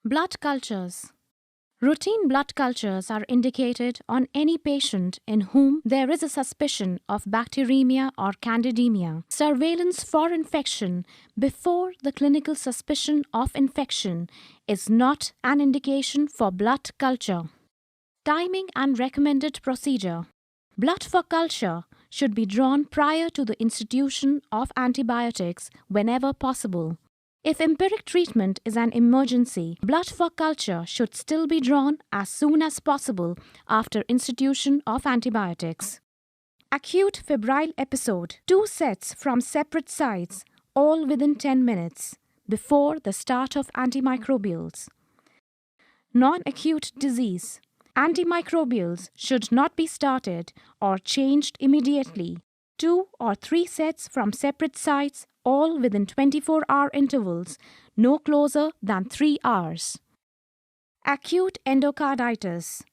Blood cultures. Routine blood cultures are indicated on any patient in whom there is a suspicion of bacteremia or candidemia. Surveillance for infection before the clinical suspicion of infection is not an indication for blood culture. Timing and recommended procedure. Blood for culture should be drawn prior to the institution of antibiotics whenever possible. If empiric treatment is an emergency, blood for culture should still be drawn as soon as possible after institution of antibiotics. Acute febrile episode, 2 sets from separate sites, all within 10 minutes, before the start of antimicrobials. Non-acute disease. Antimicrobials should not be started or changed immediately. 2 or 3 sets from separate sites, all within 24-hour intervals, no closer than 3 hours. Acute endocarditis.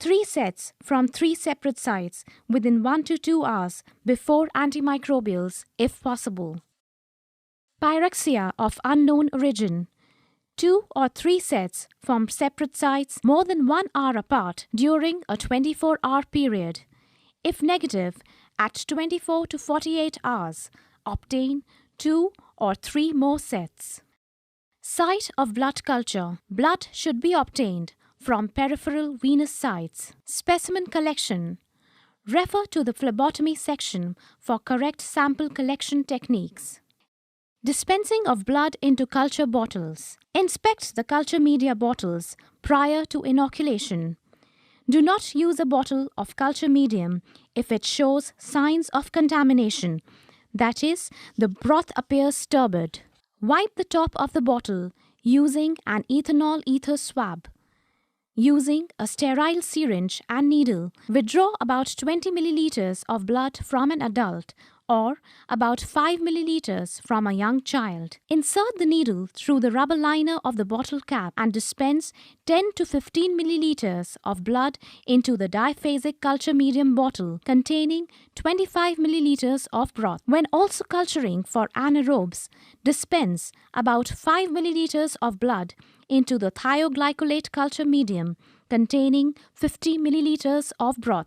3 sets from 3 separate sites within 1 to 2 hours before antimicrobials, if possible. Pyrexia of unknown origin. 2 or 3 sets from separate sites more than 1 hour apart during a 24-hour period. If negative, at 24 to 48 hours, obtain 2 or 3 more sets. Site of blood culture. Blood should be obtained from peripheral venous sites. Specimen collection. Refer to the phlebotomy section for correct sample collection techniques. Dispensing of blood into culture bottles. Inspect the culture media bottles prior to inoculation. Do not use a bottle of culture medium if it shows signs of contamination, that is, the broth appears turbid. Wipe the top of the bottle using an ethanol ether swab. Using a sterile syringe and needle, withdraw about 20 milliliters of blood from an adult or about 5 milliliters from a young child. Insert the needle through the rubber liner of the bottle cap and dispense 10 to 15 milliliters of blood into the diphasic culture medium bottle containing 25 milliliters of broth. When also culturing for anaerobes, dispense about 5 milliliters of blood into the thioglycolate culture medium containing 50 milliliters of broth.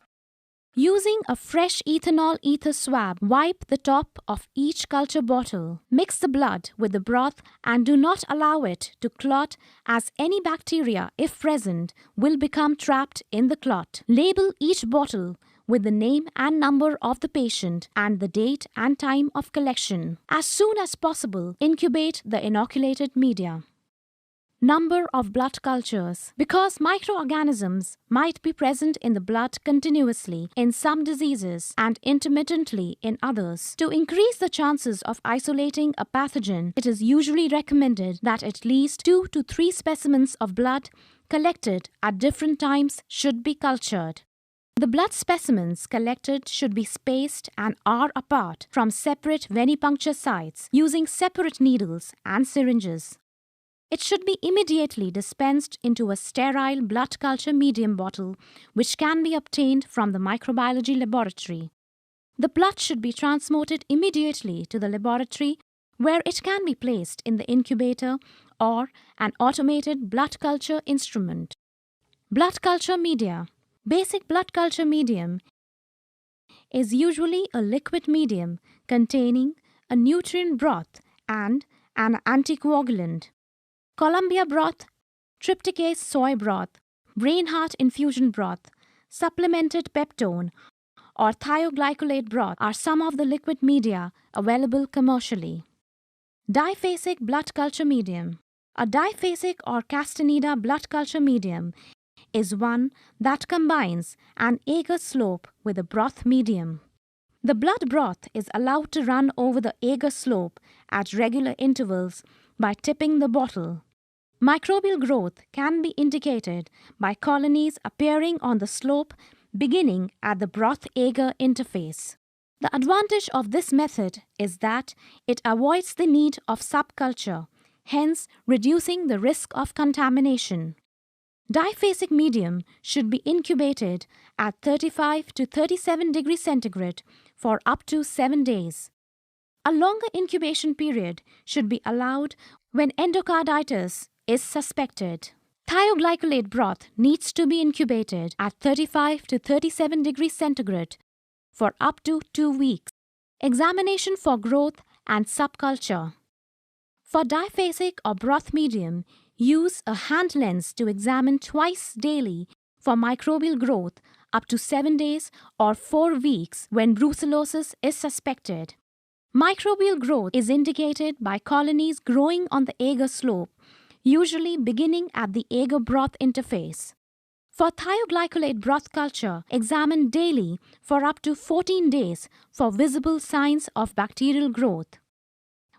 Using a fresh ethanol ether swab, wipe the top of each culture bottle. Mix the blood with the broth and do not allow it to clot, as any bacteria, if present, will become trapped in the clot. Label each bottle with the name and number of the patient and the date and time of collection. As soon as possible, incubate the inoculated media. Number of blood cultures. Because microorganisms might be present in the blood continuously in some diseases and intermittently in others. To increase the chances of isolating a pathogen, it is usually recommended that at least 2 to 3 specimens of blood collected at different times should be cultured. The blood specimens collected should be spaced an hour apart from separate venipuncture sites using separate needles and syringes. It should be immediately dispensed into a sterile blood culture medium bottle, which can be obtained from the microbiology laboratory. The blood should be transported immediately to the laboratory, where it can be placed in the incubator or an automated blood culture instrument. Blood culture media. Basic blood culture medium is usually a liquid medium containing a nutrient broth and an anticoagulant. Columbia broth, trypticase soy broth, brain heart infusion broth, supplemented peptone, or thioglycolate broth are some of the liquid media available commercially. Diphasic blood culture medium. A diphasic or Castaneda blood culture medium is one that combines an agar slope with a broth medium. The blood broth is allowed to run over the agar slope at regular intervals by tipping the bottle. Microbial growth can be indicated by colonies appearing on the slope beginning at the broth-agar interface. The advantage of this method is that it avoids the need of subculture, hence reducing the risk of contamination. Diphasic medium should be incubated at 35 to 37 degrees centigrade for up to 7 days. A longer incubation period should be allowed when endocarditis is suspected. Thioglycolate broth needs to be incubated at 35 to 37 degrees centigrade for up to 2 weeks. Examination for growth and subculture. For diphasic or broth medium, use a hand lens to examine twice daily for microbial growth up to 7 days or 4 weeks when brucellosis is suspected. Microbial growth is indicated by colonies growing on the agar slope, usually beginning at the agar broth interface. For thioglycolate broth culture, examine daily for up to 14 days for visible signs of bacterial growth.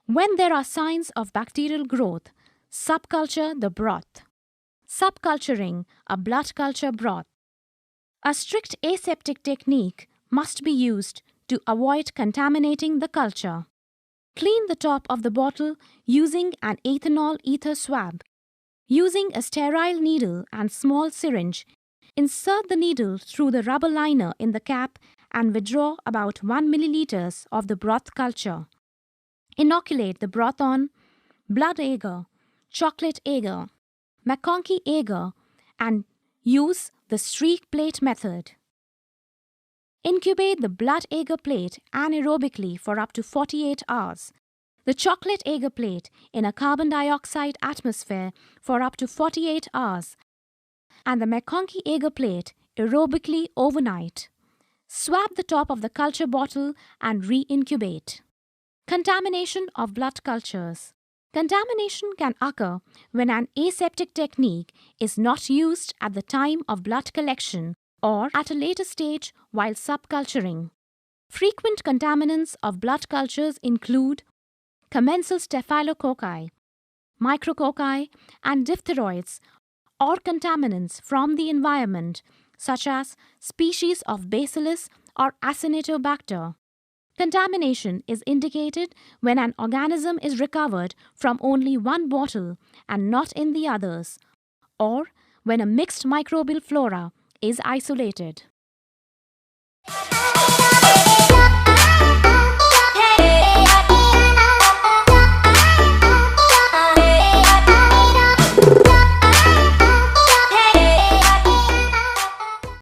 When there are signs of bacterial growth, subculture the broth. Subculturing a blood culture broth. A strict aseptic technique must be used to avoid contaminating the culture. Clean the top of the bottle using an ethanol ether swab. Using a sterile needle and small syringe, insert the needle through the rubber liner in the cap and withdraw about 1 milliliters of the broth culture. Inoculate the broth on blood agar, chocolate agar, MacConkey agar, and use the streak plate method. Incubate the blood agar plate anaerobically for up to 48 hours. The chocolate agar plate in a carbon dioxide atmosphere for up to 48 hours, and the MacConkey agar plate aerobically overnight. Swab the top of the culture bottle and re-incubate. Contamination of blood cultures. Contamination can occur when an aseptic technique is not used at the time of blood collection or at a later stage while subculturing. Frequent contaminants of blood cultures include commensal staphylococci, micrococci, and diphtheroids, or contaminants from the environment such as species of Bacillus or Acinetobacter. Contamination is indicated when an organism is recovered from only one bottle and not in the others, or when a mixed microbial flora is isolated.